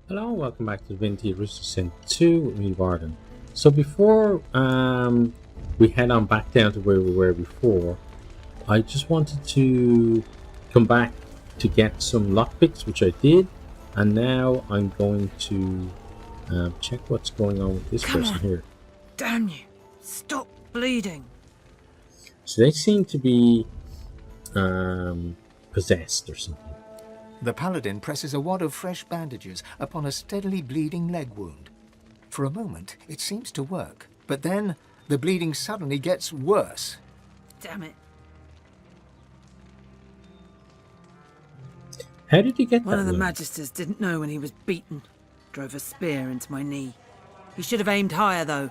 Hello, welcome back to Divinity Original Sin 2 with me, Varden. So before we head on back down to where we were before, I just wanted to come back to get some lockpicks, which I did, and now I'm going to check what's going on with this Come person on. here. Damn you! Stop bleeding! So they seem to be possessed or something. The paladin presses a wad of fresh bandages upon a steadily bleeding leg wound. For a moment, it seems to work, but then the bleeding suddenly gets worse. Damn it. How did he get One that of the wound? magisters didn't know when he was beaten. Drove a spear into my knee. He should have aimed higher, though.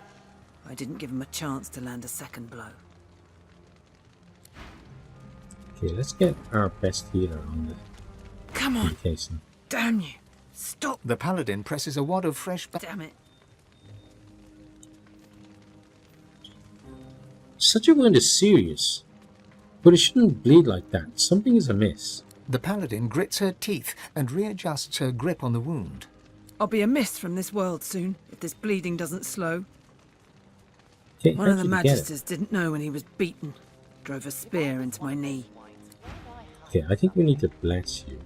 I didn't give him a chance to land a second blow. Okay, let's get our best healer on the Come on! indication. Damn you! Stop! The paladin presses a wad of fresh Damn it. Such a wound is serious, but it shouldn't bleed like that. Something is amiss. The paladin grits her teeth and readjusts her grip on the wound. I'll be a miss from this world soon, if this bleeding doesn't slow. Okay, One how of the did he get it? magisters didn't know when he was beaten. Drove a spear into my knee. Okay, I think we need to bless you.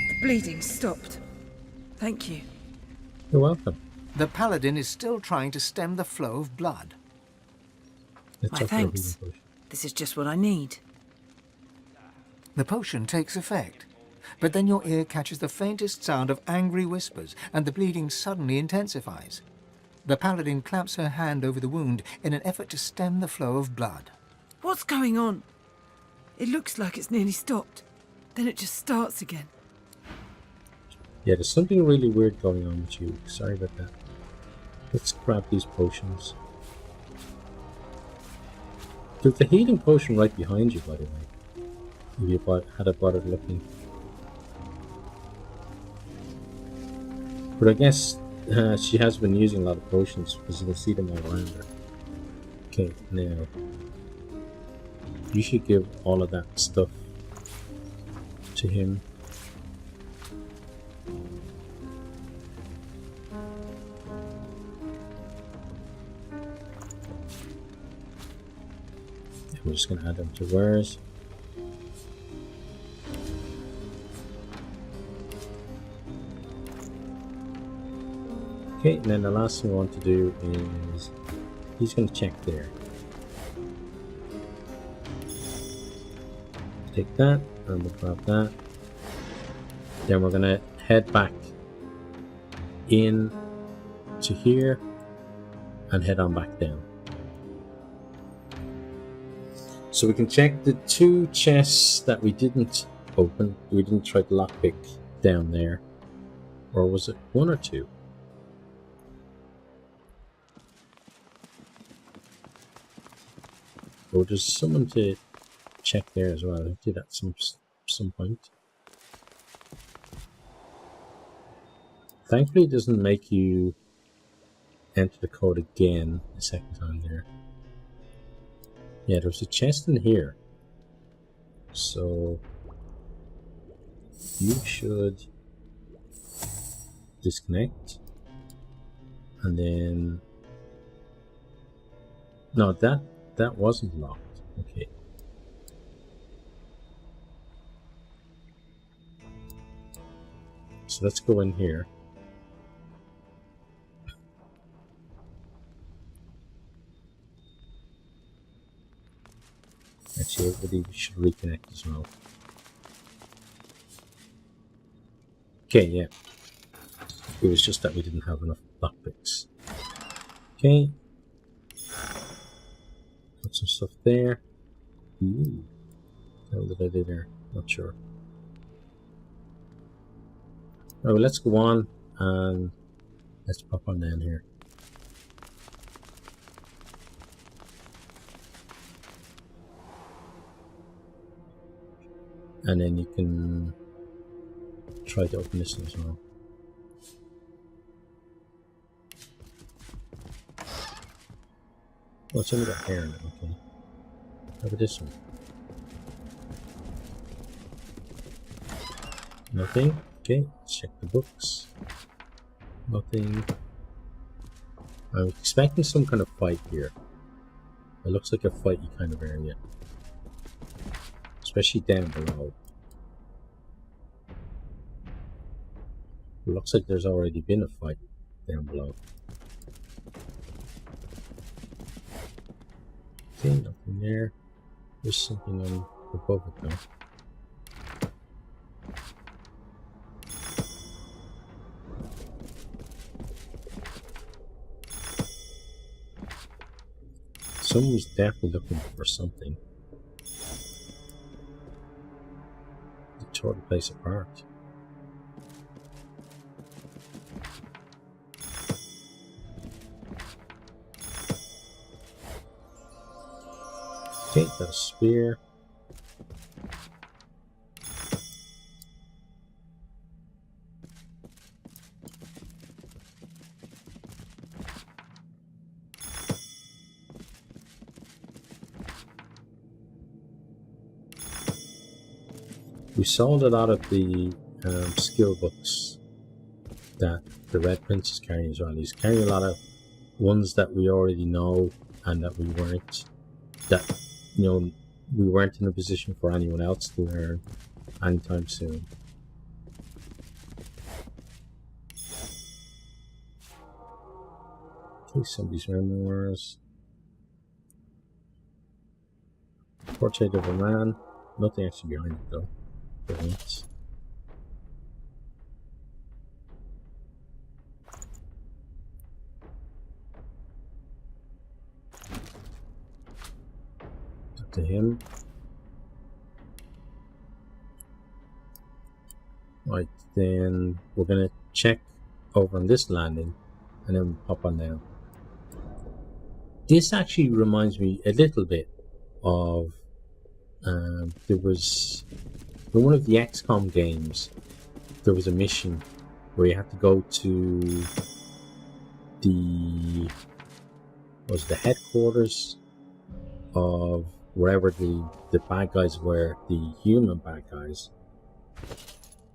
The bleeding stopped. Thank you. You're welcome. The paladin is still trying to stem the flow of blood. Let's My offer a thanks. healing potion. This is just what I need. The potion takes effect, but then your ear catches the faintest sound of angry whispers and the bleeding suddenly intensifies. The paladin claps her hand over the wound in an effort to stem the flow of blood. What's going on? It looks like it's nearly stopped. Then it just starts again. Yeah, there's something really weird going on with you. Sorry about that. Let's grab these potions. There's a healing potion right behind you, by the way. If you had bothered looking. But I guess she has been using a lot of potions because you can see them all around her. Okay, now you should give all of that stuff to him. We're just going to add them to wares. Okay, and then the last thing we want to do is he's going to check there. Take that, and we'll grab that. Then we're going to head back in to here and head on back down. So we can check the two chests that we didn't open. We didn't try to lockpick down there. Or was it one or two? Oh, there's someone to check there as well. I did at some point. Thankfully it doesn't make you enter the code again a second time there. Yeah, there's a chest in here. So you should disconnect. And then no, that wasn't locked. Okay. So let's go in here. Actually, everybody should reconnect as well. Okay, yeah. It was just that we didn't have enough lockpicks. Okay. Got some stuff there. Ooh. What did I do there? Not sure. Oh, let's go on and let's pop on down here. And then you can try to open this as well. Oh, it's only got hair in it, okay. How about this one? Nothing. Okay, let's check the books. Nothing. I'm expecting some kind of fight here. It looks like a fighty kind of area. Especially down below. It looks like there's already been a fight down below. Okay, nothing there. There's something on above it though. Someone's definitely looking for something. They tore the place apart. Okay, got a spear. We sold a lot of the skill books that the Red Prince is carrying as well. He's carrying a lot of ones that we already know and that we weren't in a position for anyone else to learn anytime soon. Okay, somebody's memoirs. Portrait of a man. Nothing actually behind it though. Brilliant. Up to him. Right, then we're gonna check over on this landing and then pop on down. This actually reminds me a little bit of there was in one of the XCOM games there was a mission where you had to go to the headquarters of wherever the bad guys were, the human bad guys,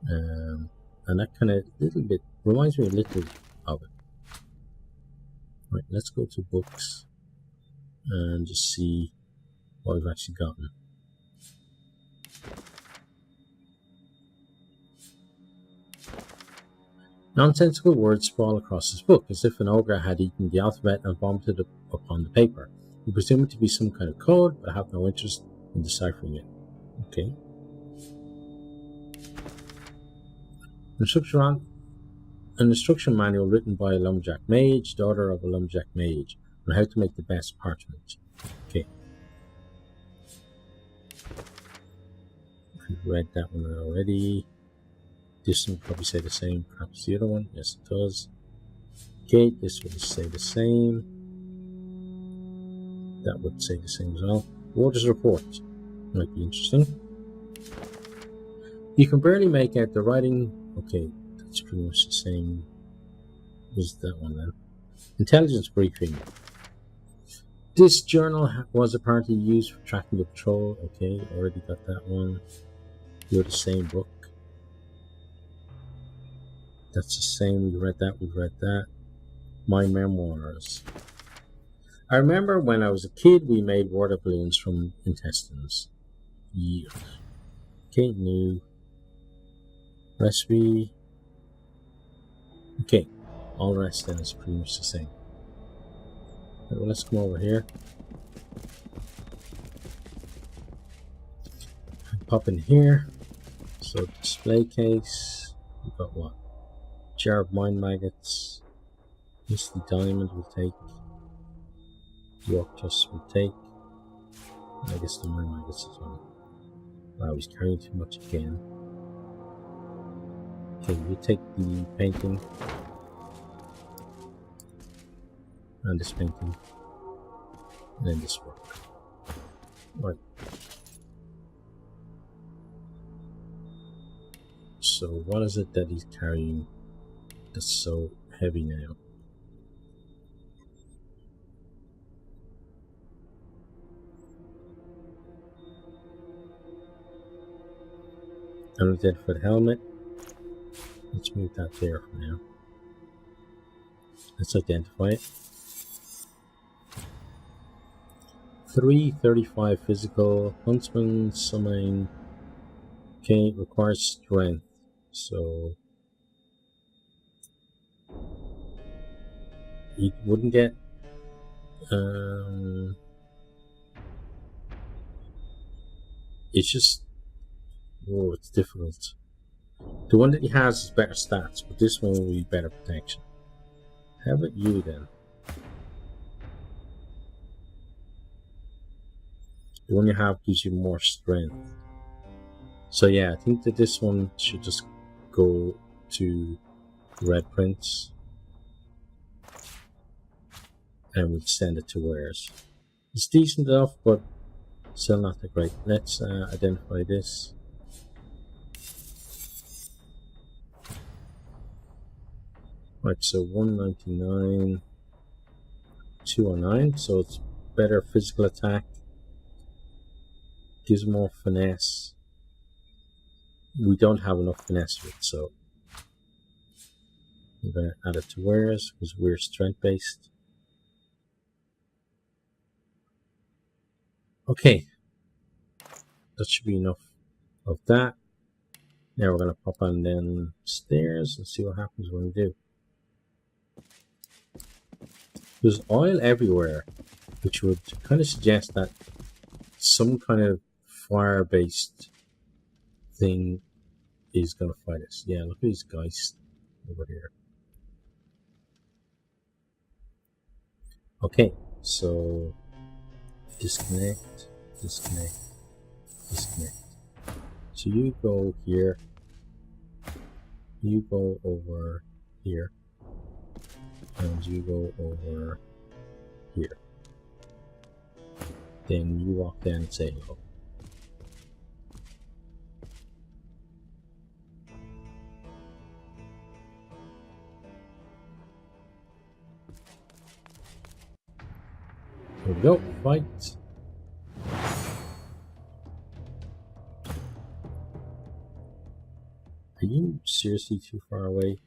and that kind of little bit reminds me a little of it. Right, let's go to books and just see what we've actually gotten. Nonsensical words sprawl across this book, as if an ogre had eaten the alphabet and vomited it upon the paper. We presume it to be some kind of code, but I have no interest in deciphering it. Okay. An instruction manual written by a lumberjack mage, daughter of a lumberjack mage, on how to make the best parchment. Okay. We've read that one already. This one probably say the same, perhaps the other one. Yes, it does. Okay, this would say the same. That would say the same as well. Warder's report. Might be interesting. You can barely make out the writing. Okay, that's pretty much the same as that one then. Intelligence briefing. This journal was apparently used for tracking the patrol. Okay, already got that one. You're the same book. That's the same. We read that. My memoirs. I remember when I was a kid, we made water balloons from intestines. Yeah. Okay, new recipe. Okay, all the rest then is pretty much the same. Right, well, let's come over here. Pop in here. So display case. We've got what? Jar of mine maggots. Misty diamond will take. York just will take. I guess the mine maggots as well. Wow, he's carrying too much again. Okay, we'll take the painting. And this painting. And then this work. Right. So what is it that he's carrying that's so heavy now? Unidentified helmet. Let's move that there for now. Let's identify it. 335 physical. Huntsman summoning. Okay, requires strength. So he wouldn't get it's just it's difficult. The one that he has is better stats, but this one will be better protection. How about you then? The one you have gives you more strength. So yeah, I think that this one should just go to Red Prince. And we'll send it to Wares. It's decent enough, but still not that great. Let's identify this. Right, so 199, 209, so it's better physical attack. Gives more finesse. We don't have enough finesse for it, so I'm going to add it to Wares because we're strength based. Okay, that should be enough of that. Now we're going to pop on down stairs and see what happens when we do. There's oil everywhere, which would kind of suggest that some kind of fire-based thing is going to fight us. Yeah, look at these guys over here. Okay, so disconnect, disconnect, disconnect. So you go here, you go over here, and you go over here. Then you walk down and say hello. Here we go, fight. Are you seriously too far away?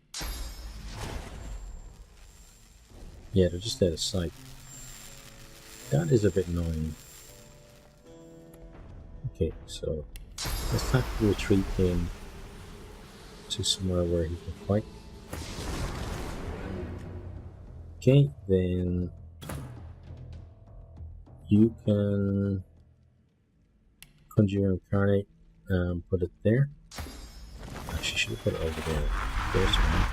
Yeah, they're just out of sight. That is a bit annoying. Okay, so let's have to retreat him to somewhere where he can fight. Okay, then you can conjure your incarnate and put it there. Actually, should have put it over there. There's one.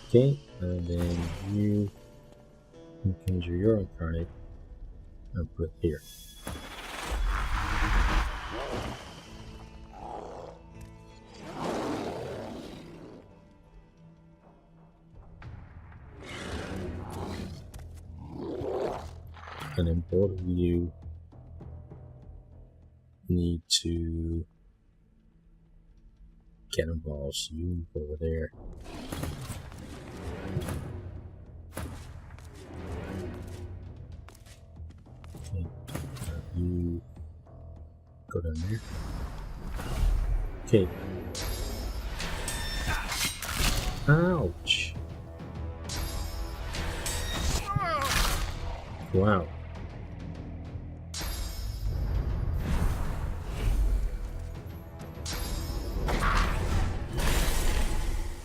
Okay, and then you can conjure your incarnate and put it here. And then both of you need to get involved, so you move over there. Okay, you go down there. Okay. Ouch! Wow.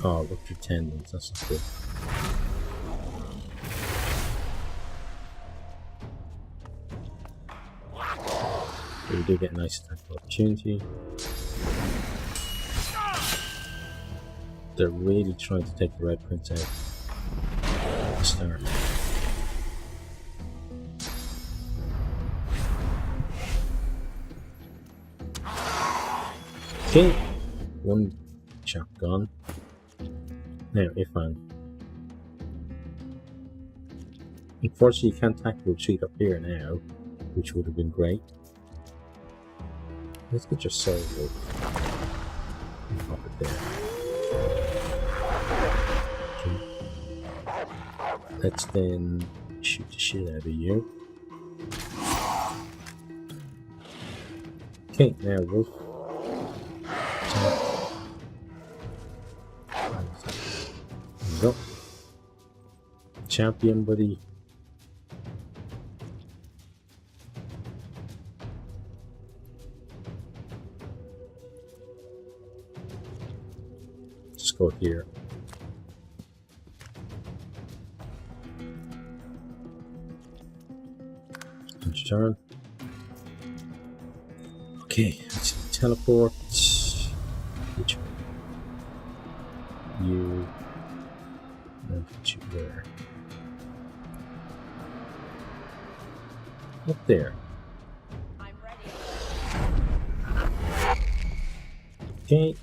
Oh, look at your tendons, that's not good. But we do get a nice attack opportunity. They're really trying to take the Red Prince out at the start. Okay, one chap gone. Now, unfortunately, you can't tackle retreat up here now, which would have been great. Let's get your soul rope. Pop it there. Okay. Let's then shoot the shit out of you. Okay, now Wolf. you go. Champion, buddy. Just go here. It's your turn. Okay, let's teleport. Which way? You. And put you where? Up there. I'm ready. Okay.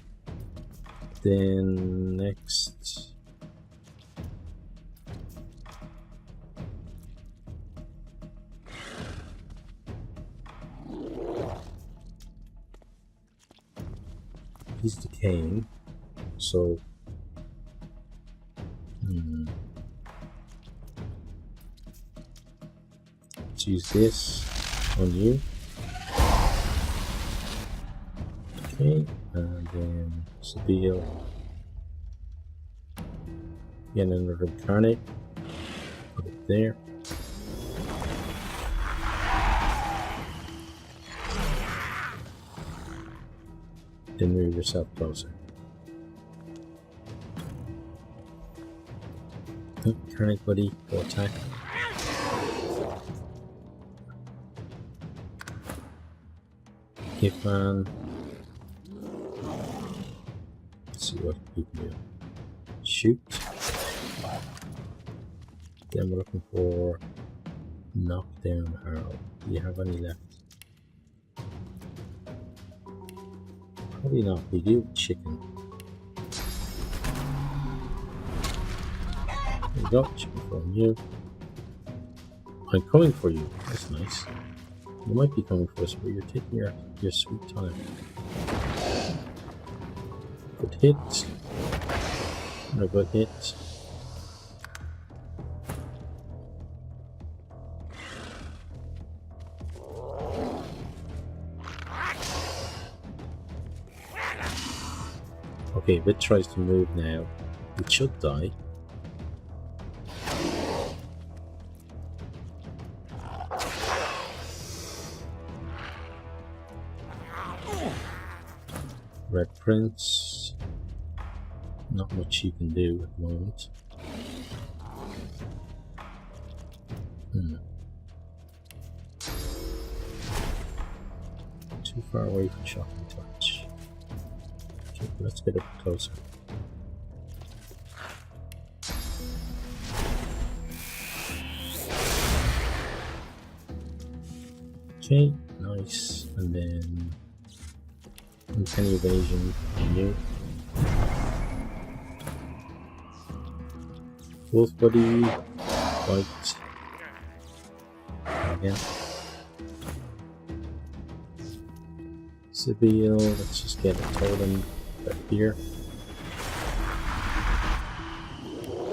Then next. He's decaying, so let's use this on you. Okay, and then Sabille. Get another incarnate. Put it there. Then move yourself closer. Incarnate, buddy, go attack. Hitman. Let's see what we can do. Shoot. Then we're looking for knockdown arrow. Do you have any left? Probably not. We do chicken. There you go. Chicken from you. I'm coming for you. That's nice. You might be coming for us, but you're taking your sweet time. Good hit. And a good hit. Okay, if it tries to move now, it should die. Red Prince. Not much you can do at the moment. Too far away from shocking touch. Okay, let's get up closer. Okay, nice. And then uncanny evasion on you. Wolf buddy, fight. Again. Sabille, let's just get a totem right here.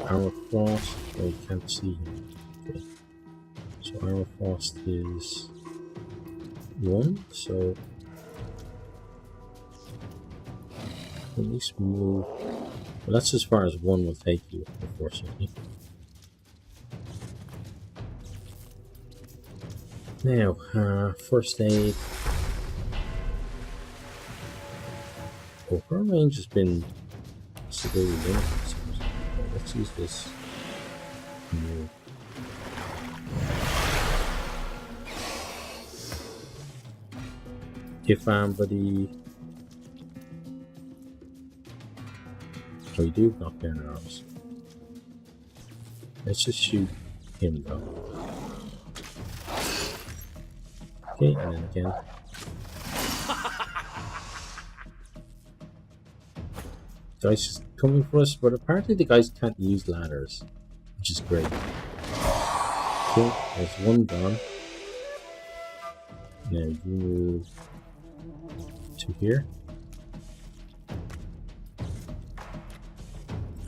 Armor Frost, oh, you can't see him. Okay. So Armor Frost is 1, so at least move. Well, that's as far as 1 will take you, unfortunately. Now, first aid. Oh, her range has been severely limited. Let's use this. No. If buddy. Oh, we do knock down arrows. Let's just shoot him though. Okay, and then again. Guys is coming for us, but apparently the guys can't use ladders, which is great. Okay, there's one gone. Now you move to here.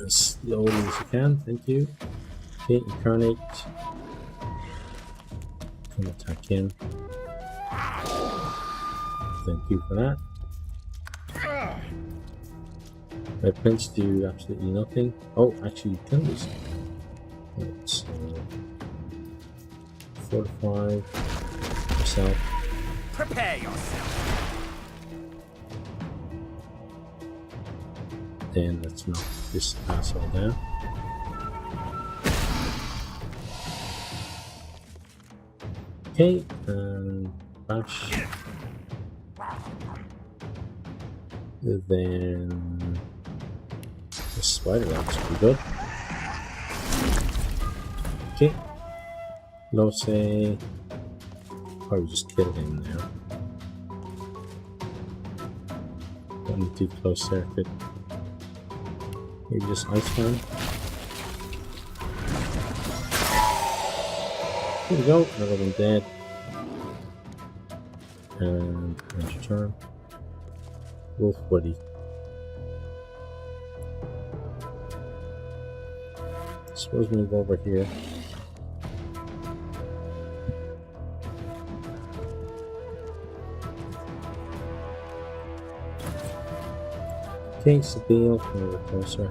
As slowly as you can, thank you. Okay, incarnate. Come attack him. Thank you for that. Red prints do absolutely nothing. Oh, actually, you can do something. Right, so 45 yourself. Prepare yourself. Then let's knock this asshole down. Okay, and bash. Then the spider rock's pretty good. Okay, low say. Probably just kill him now. Don't need to do close circuit. Maybe just Iceman. Here we go, another one dead. And end your turn. Wolf Buddy. Suppose move over here. Okay, Sabine, come a little closer.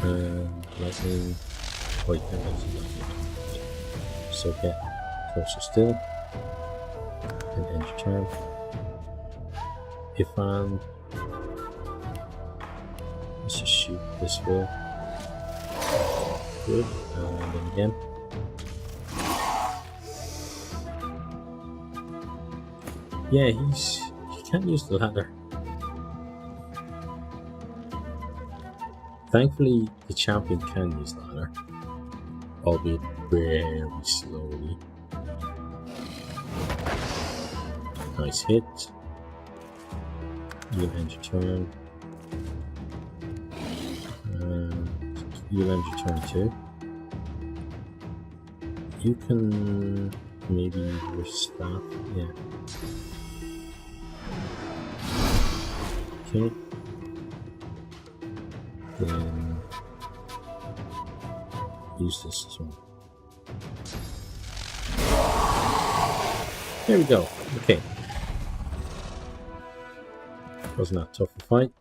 And lightning. Wait, that was lightning. So get closer still. And end your turn. If let's just shoot this way. Good. And then again. Yeah, he can't use the ladder. Thankfully, the champion can use the ladder, albeit very slowly. Nice hit. You'll end your turn. You'll end your turn too. You can maybe restart. Yeah. Okay. Then use this as well. There we go. Okay. Wasn't that tough a fight.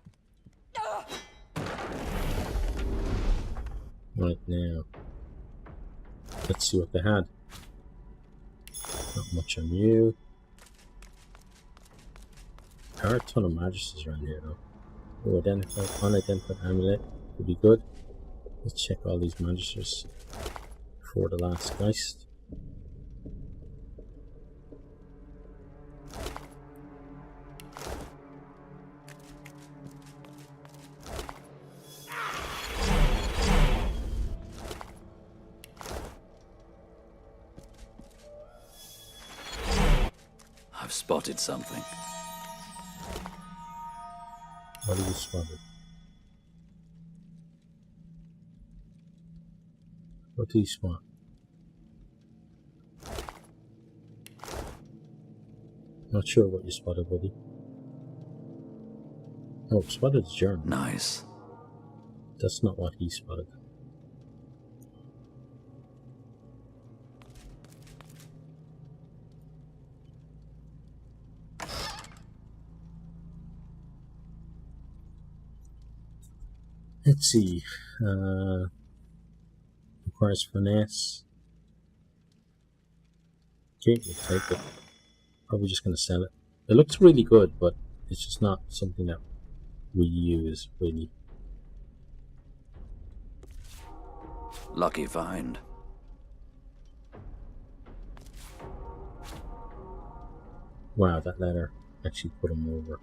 Right now. Let's see what they had. Not much on you. There are a ton of magisters around here though. Oh, unidentified amulet would be good. Let's check all these magisters before the last Geist. I've spotted something. What have you spotted? What do you spot? Not sure what you spotted, buddy. Oh, spotted German. Nice. That's not what he spotted. Let's see. Requires finesse. Okay, we'll take it. Probably just going to sell it. It looks really good, but it's just not something that we use, really. Lucky find. Wow, that letter actually put him over.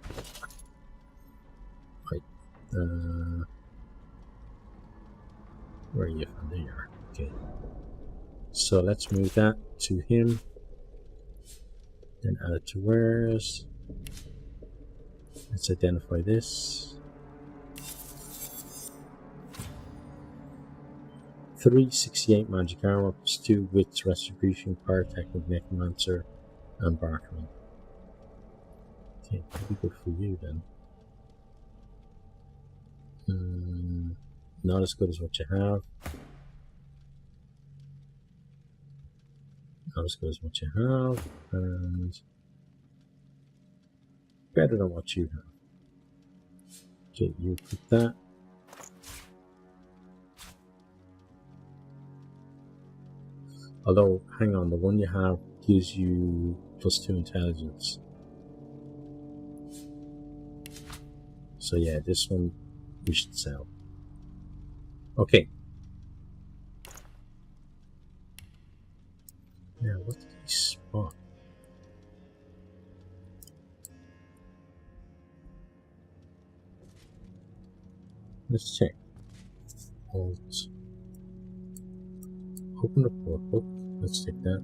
Right. Where are you from? There you are. Okay. So let's move that to him. Then add it to wares. Let's identify this. 368 magic armor plus 2 wits, retribution, pyrotechnic, necromancer, and bartering. Okay, pretty good for you then. Not as good as what you have. Not as good as what you have, and better than what you have. Okay, you put that. Although, hang on, the one you have gives you +2 intelligence. So yeah, this one we should sell. Okay. Now, what did he spot? Let's check. Alt. Open the portbook. Let's take that.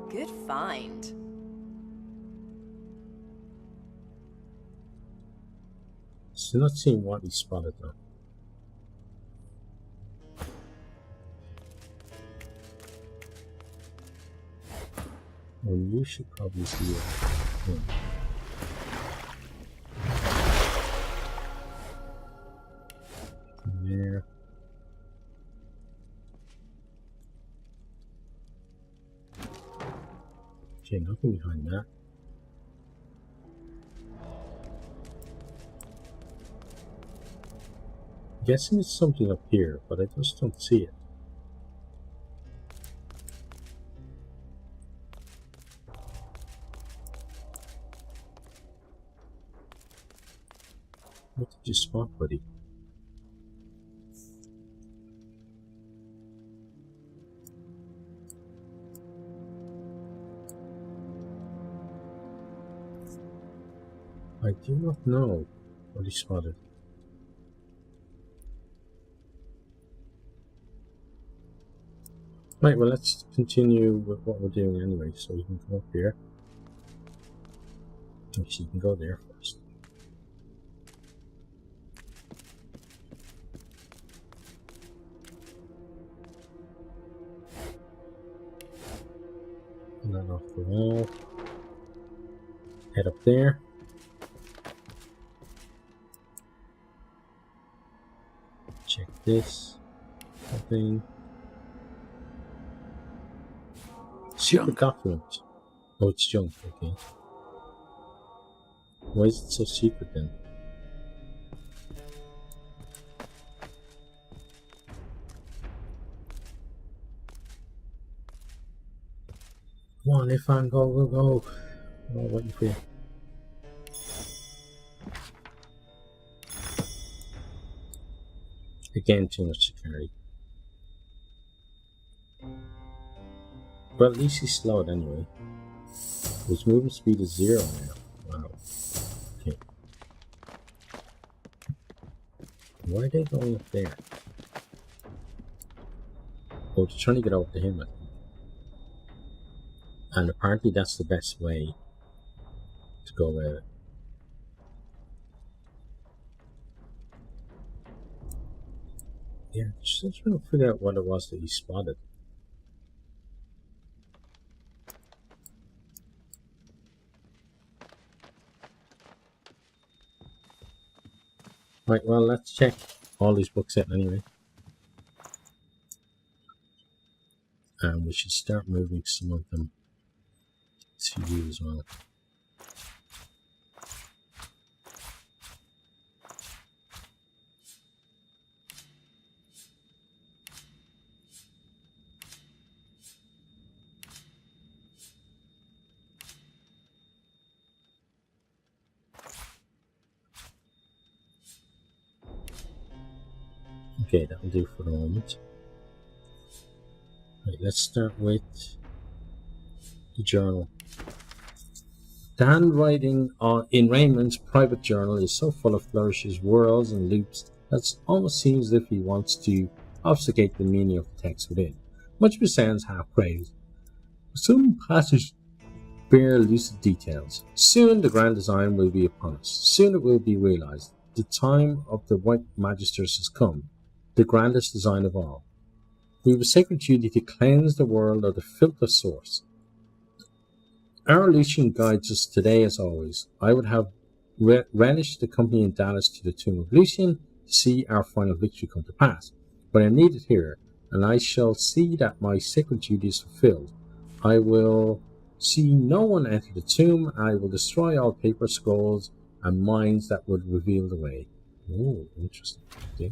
Good find. Still not seeing what he spotted though. Well, you should probably see it. Yeah. There. Okay, nothing behind that. I'm guessing it's something up here, but I just don't see it. What did you spot, buddy? I do not know what he spotted. Right, well, let's continue with what we're doing anyway, so we can come up here. Actually, you can go there first. And then off the wall. Head up there. Check this. Nothing. Secret document. Oh, it's junk, okay. Why is it so secret then? Come on, Ifan, go. I'm waiting for you. Again, too much to carry. But at least he's slowed anyway. His movement speed is 0 now. Wow. Okay. Why are they going up there? Oh, they're trying to get over to him, I think. And apparently that's the best way to go with it. Yeah, just trying to figure out what it was that he spotted. Right, well, let's check all these books out anyway. And we should start moving some of them to you as well. Okay, that'll do for the moment. Right, let's start with the journal. The handwriting in Raymond's private journal is so full of flourishes, whirls, and loops that it almost seems as if he wants to obfuscate the meaning of the text within. Much of it sounds half-praised. Some passages bear lucid details. Soon the grand design will be upon us. Soon it will be realized. The time of the White Magisters has come, the grandest design of all. We have a sacred duty to cleanse the world of the filth of source. Our Lucian guides us today as always. I would have relished the company in Dallas to the tomb of Lucian to see our final victory come to pass. but I am needed here, and I shall see that my sacred duty is fulfilled. I will see no one enter the tomb, and I will destroy all paper scrolls and mines that would reveal the way. Oh, interesting. Okay.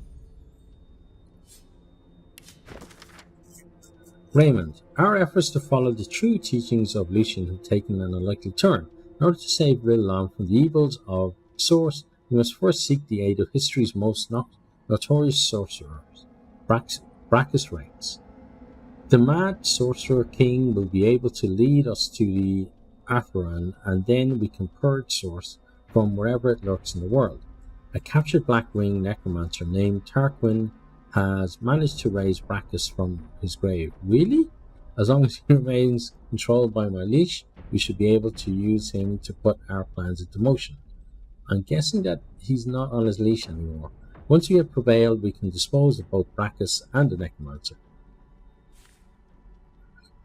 Raymond, our efforts to follow the true teachings of Lucian have taken an unlikely turn. In order to save Rillalam from the evils of Source, we must first seek the aid of history's most notorious sorcerers, Brachus Reigns. The mad sorcerer king will be able to lead us to the Atheran, and then we can purge Source from wherever it lurks in the world. A captured Black-winged necromancer named Tarquin has managed to raise Brachus from his grave. Really? As long as he remains controlled by my leash, we should be able to use him to put our plans into motion. I'm guessing that he's not on his leash anymore. Once we have prevailed, we can dispose of both Brachus and the necromancer.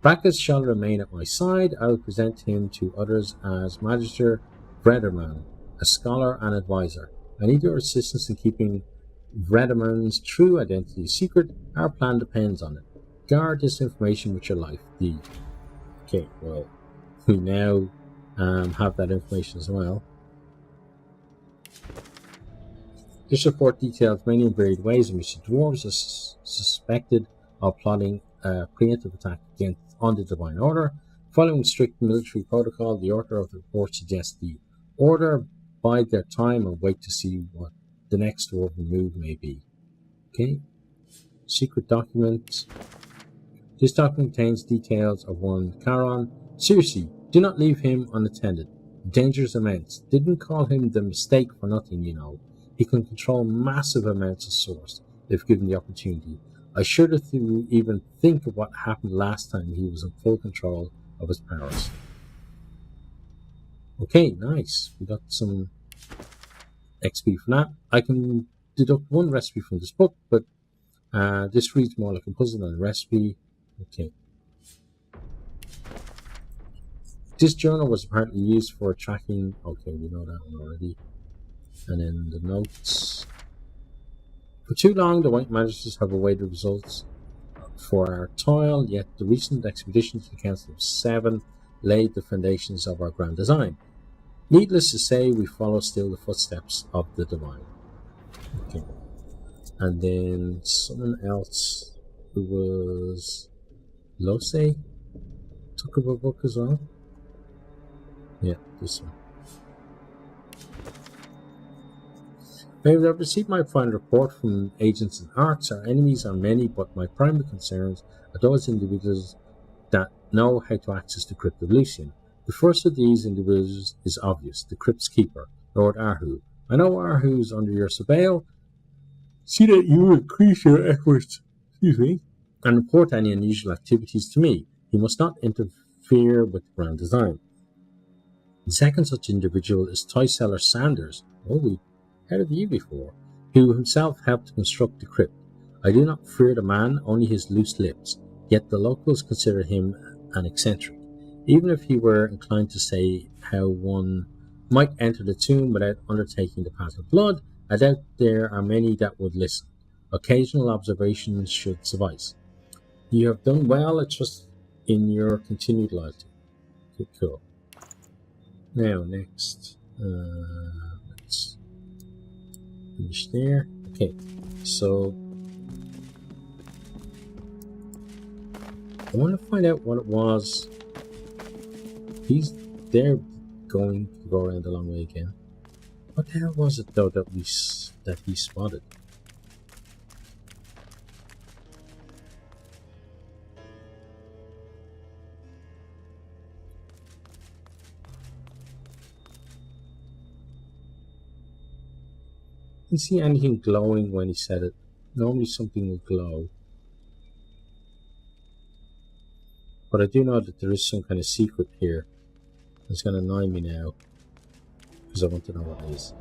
Brachus shall remain at my side. I will present him to others as Magister Vrederman, a scholar and advisor. I need your assistance in keeping Vrederman's true identity secret. Our plan depends on it. Guard this information with your life. D. Okay, well, we now have that information as well. This report details many and varied ways in which the dwarves are suspected of plotting a preemptive attack on the Divine Order. Following strict military protocol, the author of the report suggests the Order bide their time and wait to see what the next dwarven move may be. Okay. Secret document. This document contains details of one Charon. Seriously, do not leave him unattended. The danger is immense. Didn't call him the mistake for nothing, you know. He can control massive amounts of Source if given the opportunity. I shudder to even think of what happened last time he was in full control of his powers. Okay, nice. We got some XP from that. I can deduct one recipe from this book, but this reads more like a puzzle than a recipe. Okay. This journal was apparently used for tracking. Okay, we know that one already. And then the notes. For too long, the White Magisters have awaited results for our toil, yet the recent expedition to the Council of Seven laid the foundations of our grand design. Needless to say, we follow still the footsteps of the Divine. Okay. And then someone else who was Lose took up a book as well. Yeah, this one. I have received my final report from agents and arcs. Our enemies are many, but my primary concerns are those individuals that know how to access the Crypt of Lucian. The first of these individuals is obvious, the Crypt's Keeper, Lord Arhu. I know Arhu is under your surveil. See that you increase your efforts, and report any unusual activities to me. He must not interfere with the grand design. The second such individual is toy seller Sanders. Oh, we heard of you before, who himself helped to construct the crypt. I do not fear the man, only his loose lips, yet the locals consider him an eccentric. Even if he were inclined to say how one might enter the tomb without undertaking the path of blood, I doubt there are many that would listen. Occasional observations should suffice. You have done well, I trust in your continued loyalty. Okay, cool. Now, next, let's finish there. Okay, so I want to find out what it was. They're going to go around the long way again. What the hell was it though that he spotted? Didn't see anything glowing when he said it. Normally something will glow. But I do know that there is some kind of secret here. It's going to annoy me now. Because I want to know what it is.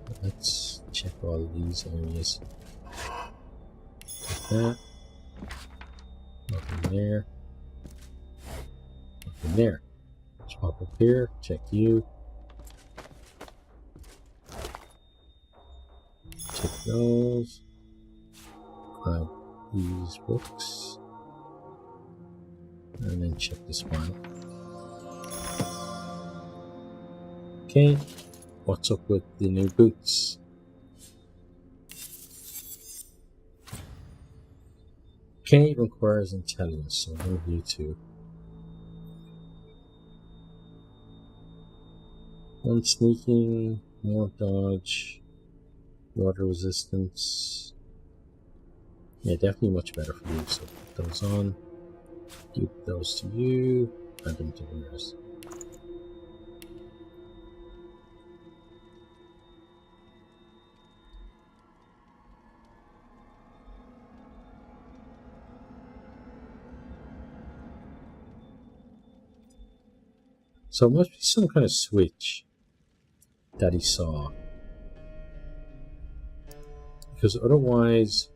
But let's check all these areas. Like that. Nothing there. Nothing there. Let's pop up here. Check you. Check those. Grab these books. And then check this file. Okay, what's up with the new boots? Cave requires intelligence, so one of you two. One sneaking, more dodge, water resistance. Yeah, definitely much better for you. So put those on, give those to you, add them to yours. So it must be some kind of switch that he saw. Because otherwise,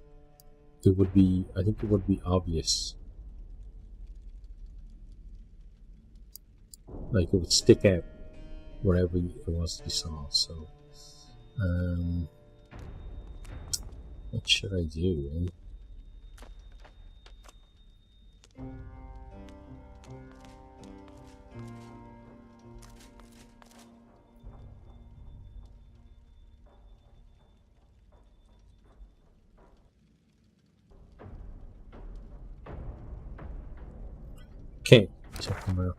it would be, I think it would be obvious. Like it would stick out wherever it was he saw. So, what should I do? Eh? Okay, check them out.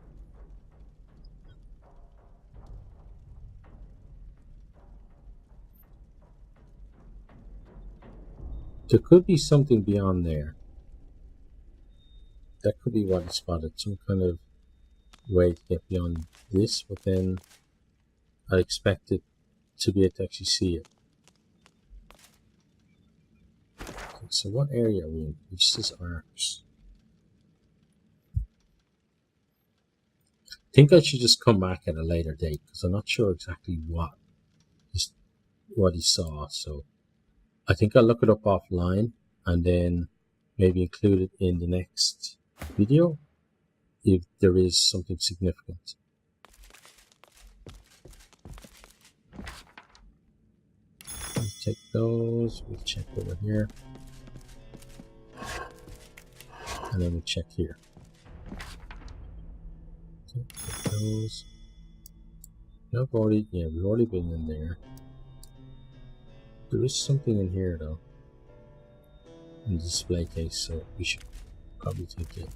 There could be something beyond there. That could be what he spotted, some kind of way to get beyond this, but then I expect it to be able to actually see it. Okay, so what area are we in? This is arcs. I think I should just come back at a later date because I'm not sure exactly what he saw. So I think I'll look it up offline and then maybe include it in the next video if there is something significant. We'll take those, we'll check over here, and then we'll check here. So take those. We've already been in there. There is something in here though, in the display case, so we should probably take it.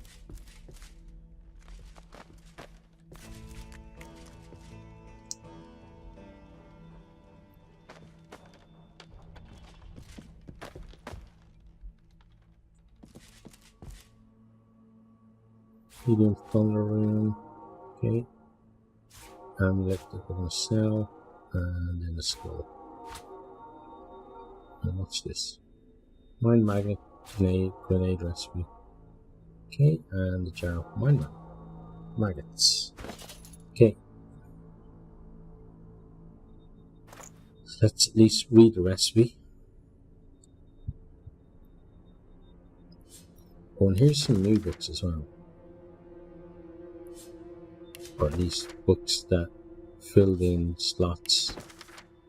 Medium thunder room, okay. Amulet that we're gonna sell, and then the skull. And what's this? Mind magnet grenade recipe. Okay, and the jar of mind maggots. Okay. Let's at least read the recipe. Oh, and here's some new books as well. Or at least books that filled in slots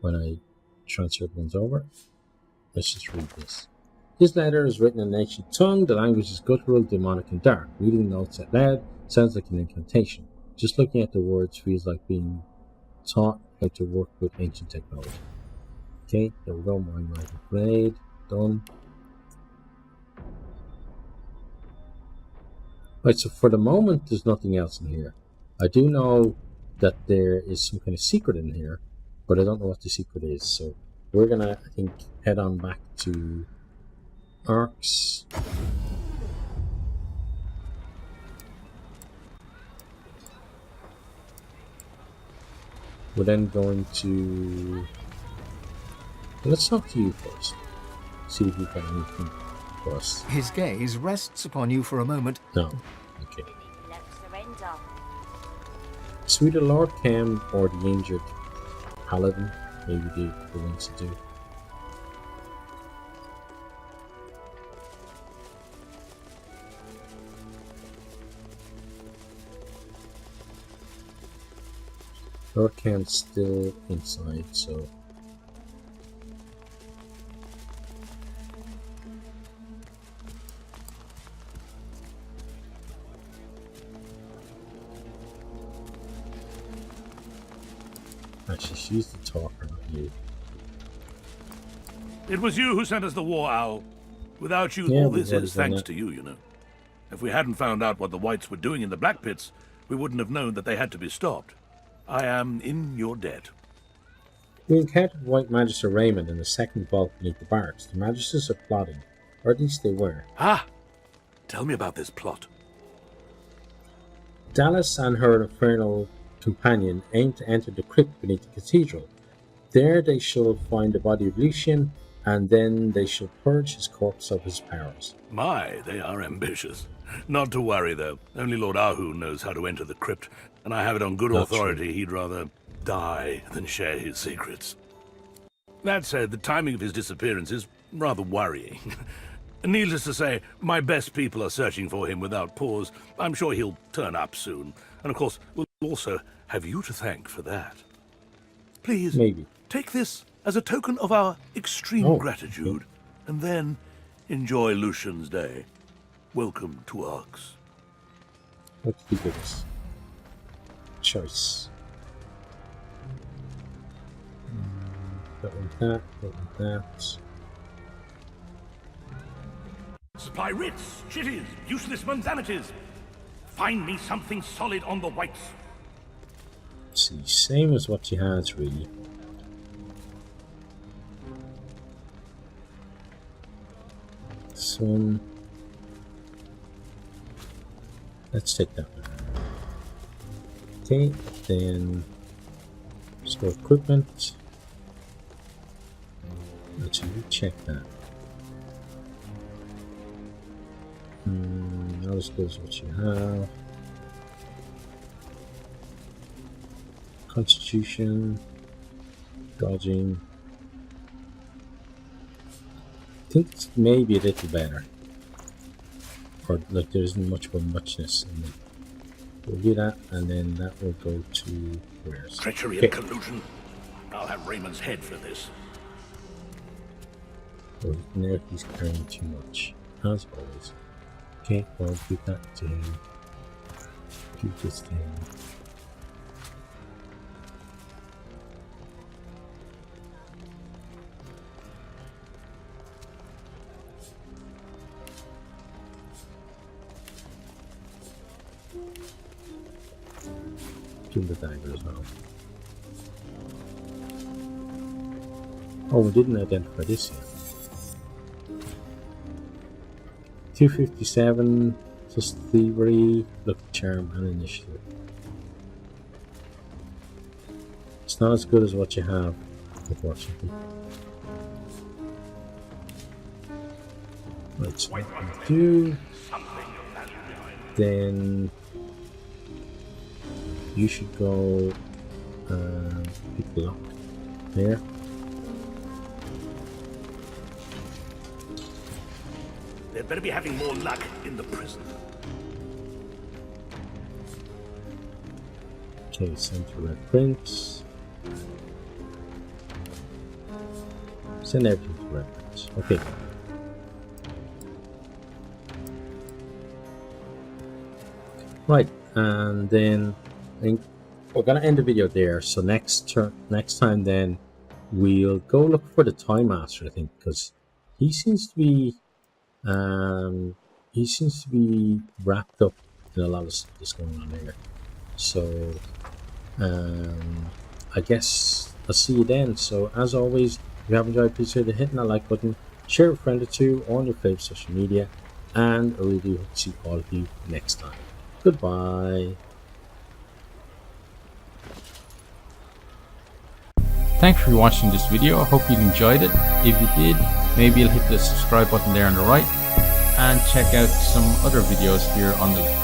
when I transferred ones over. Let's just read this. This letter is written in an ancient tongue. The language is guttural, demonic, and dark. Reading notes out loud sounds like an incantation. Just looking at the words feels like being taught how to work with ancient technology. Okay, there we go. Mind magnet grenade. Done. Right, so for the moment, there's nothing else in here. I do know that there is some kind of secret in here, but I don't know what the secret is. So we're gonna, I think, head on back to Arcs. We're then going to... Let's talk to you first. See if you've got anything for us. His gaze rests upon you for a moment. No. Okay. Sweeter Lord Cam or the injured Paladin, maybe the ones to do. Lord Cam's still inside, so Actually, she's the talker, not you. It was you who sent us the war owl. Without you, Yeah, all we've this already is done thanks that. to you, you know. If we hadn't found out what the Whites were doing in the Black Pits, we wouldn't have known that they had to be stopped. I am in your debt. We encountered White Magister Raymond in the second vault beneath the barracks. The Magisters are plotting, or at least they were. Ah! Tell me about this plot. Dallas and her infernal companion aim to enter the crypt beneath the cathedral. There they shall find the body of Lucian, and then they shall purge his corpse of his powers. My, they are ambitious. Not to worry, though. Only Lord Ahu knows how to enter the crypt, and I have it on good Not authority he'd rather die than share his secrets. That said, the timing of his disappearance is rather worrying. Needless to say, my best people are searching for him without pause. I'm sure he'll turn up soon. And of course, we'll also have you to thank for that. Please, Maybe. take this as a token of our extreme gratitude, and then enjoy Lucian's day. Welcome to Arx. What did he give us? Choice. That one, that one, that. Supply writs, chitties, useless mundanities. Find me something solid on the Whites. See, same as what she has, really. This one. Let's take that one. Okay, then store equipment. Let's check that. Not as good as what you have. Constitution, dodging. I think it's maybe a little better. Or like there isn't much of a muchness in it. We'll do that, and then that will go to where's Treachery and collusion. I'll have Raymond's head for this. Oh, now he's carrying too much, as always. Okay, well, give that to him. Give this to him. Give him the dagger as well. Oh, we didn't identify this yet. 257 plus thievery, luck, charm, and initiative. It's not as good as what you have, unfortunately. Right, so what we'll do, then you should go pick the lock there. They'd better be having more luck in the prison. Okay, send to Red Prince. Send everything to Red Prince. Okay. Right, and then I think we're gonna end the video there. So next time, then we'll go look for the Time Master. I think because he seems to be wrapped up in a lot of stuff that's going on there. So I guess I'll see you then. So as always, if you have enjoyed, please hit that like button, share with a friend or two on your favorite social media, and I really do hope to see all of you next time. Goodbye. Thanks for watching this video. I hope you enjoyed it. If you did, maybe you'll hit the subscribe button there on the right and check out some other videos here on the left.